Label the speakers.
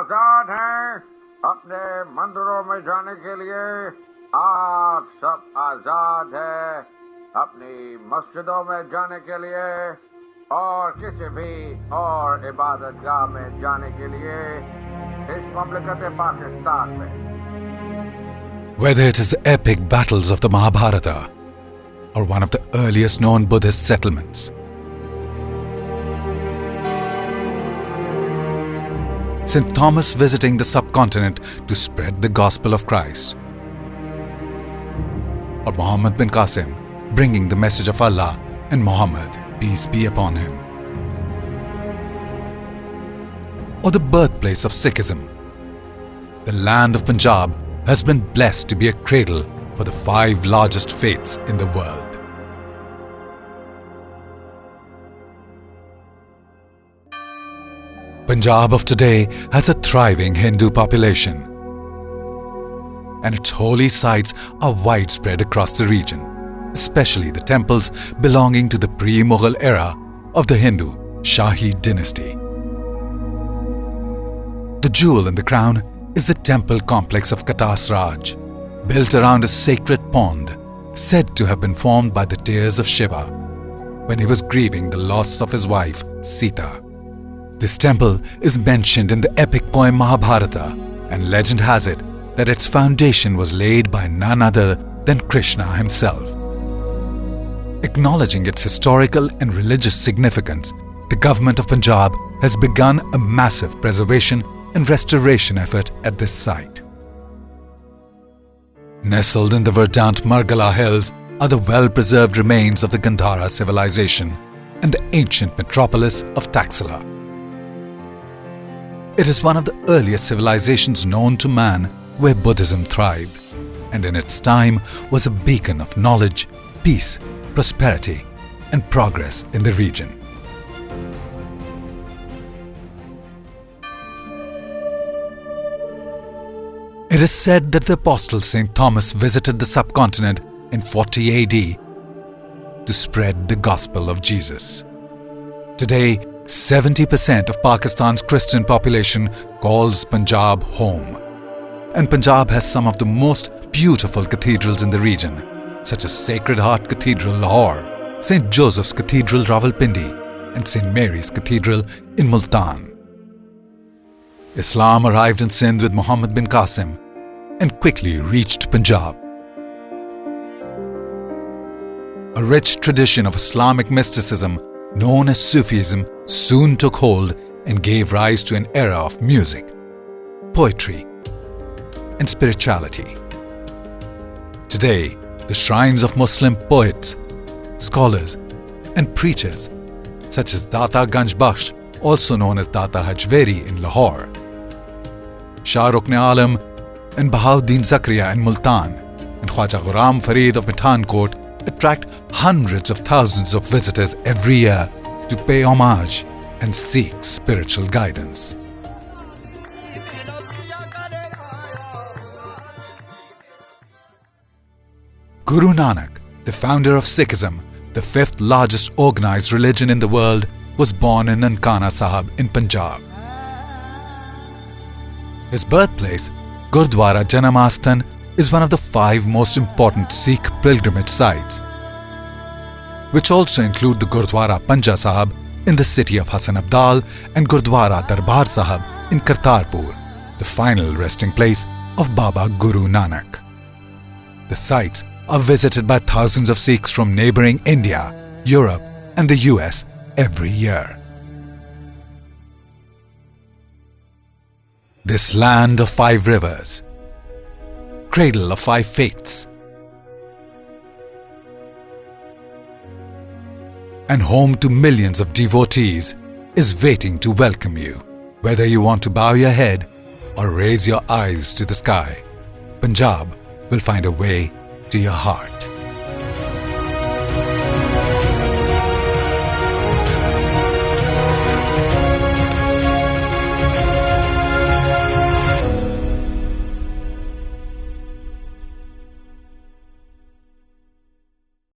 Speaker 1: आजाद हैं अपने मंदिरों में जाने के लिए, आप सब आजाद हैं अपनी मस्जिदों में जाने के लिए और किसी भी और इबादतगाह में जाने के लिए इस ममलकत पाकिस्तान में.
Speaker 2: Whether it is the epic battles of the Mahabharata or one of the earliest known Buddhist settlements, St. Thomas visiting the subcontinent to spread the gospel of Christ, or Muhammad bin Qasim bringing the message of Allah and Muhammad, peace be upon him, or the birthplace of Sikhism, the land of Punjab has been blessed to be a cradle for the 5 largest faiths in the world. Punjab of today has a thriving Hindu population, and its holy sites are widespread across the region, especially the temples belonging to the pre-Mughal era of the Hindu Shahi dynasty. The jewel in the crown is the temple complex of Katas Raj, built around a sacred pond said to have been formed by the tears of Shiva when he was grieving the loss of his wife Sita. This temple is mentioned in the epic poem Mahabharata, and legend has it that its foundation was laid by none other than Krishna himself. Acknowledging its historical and religious significance, the government of Punjab has begun a massive preservation and restoration effort at this site. Nestled in the verdant Margala Hills are the well-preserved remains of the Gandhara civilization and the ancient metropolis of Taxila. It is one of the earliest civilizations known to man where Buddhism thrived, and in its time was a beacon of knowledge, peace, prosperity, and progress in the region. It is said that the apostle St. Thomas visited the subcontinent in 40 AD to spread the gospel of Jesus. Today, 70% of Pakistan's Christian population calls Punjab home. And Punjab has some of the most beautiful cathedrals in the region, such as Sacred Heart Cathedral, Lahore, St. Joseph's Cathedral, Rawalpindi, and St. Mary's Cathedral in Multan. Islam arrived in Sindh with Muhammad bin Qasim and quickly reached Punjab. A rich tradition of Islamic mysticism known as Sufism soon took hold and gave rise to an era of music, poetry, and spirituality. Today, the shrines of Muslim poets, scholars, and preachers such as Data Ganj Bakhsh, also known as Data Hajveri in Lahore, Shah Rukn Alam and Bahauddin Zakaria in Multan, and Khwaja Ghuram Farid of Pathankot attract hundreds of thousands of visitors every year to pay homage and seek spiritual guidance. Guru Nanak, the founder of Sikhism, the 5th largest organized religion in the world, was born in Nankana Sahib in Punjab. His birthplace, Gurdwara Janamastan, is one of the 5 most important Sikh pilgrimage sites, which also include the Gurdwara Panja Sahib in the city of Hasan Abdal and Gurdwara Darbar Sahib in Kartarpur, the final resting place of Baba Guru Nanak. The sites are visited by thousands of Sikhs from neighboring India, Europe, and the US every year. This land of 5 rivers, cradle of 5 faiths, and home to millions of devotees is waiting to welcome you. Whether you want to bow your head or raise your eyes to the sky, Punjab will find a way to your heart.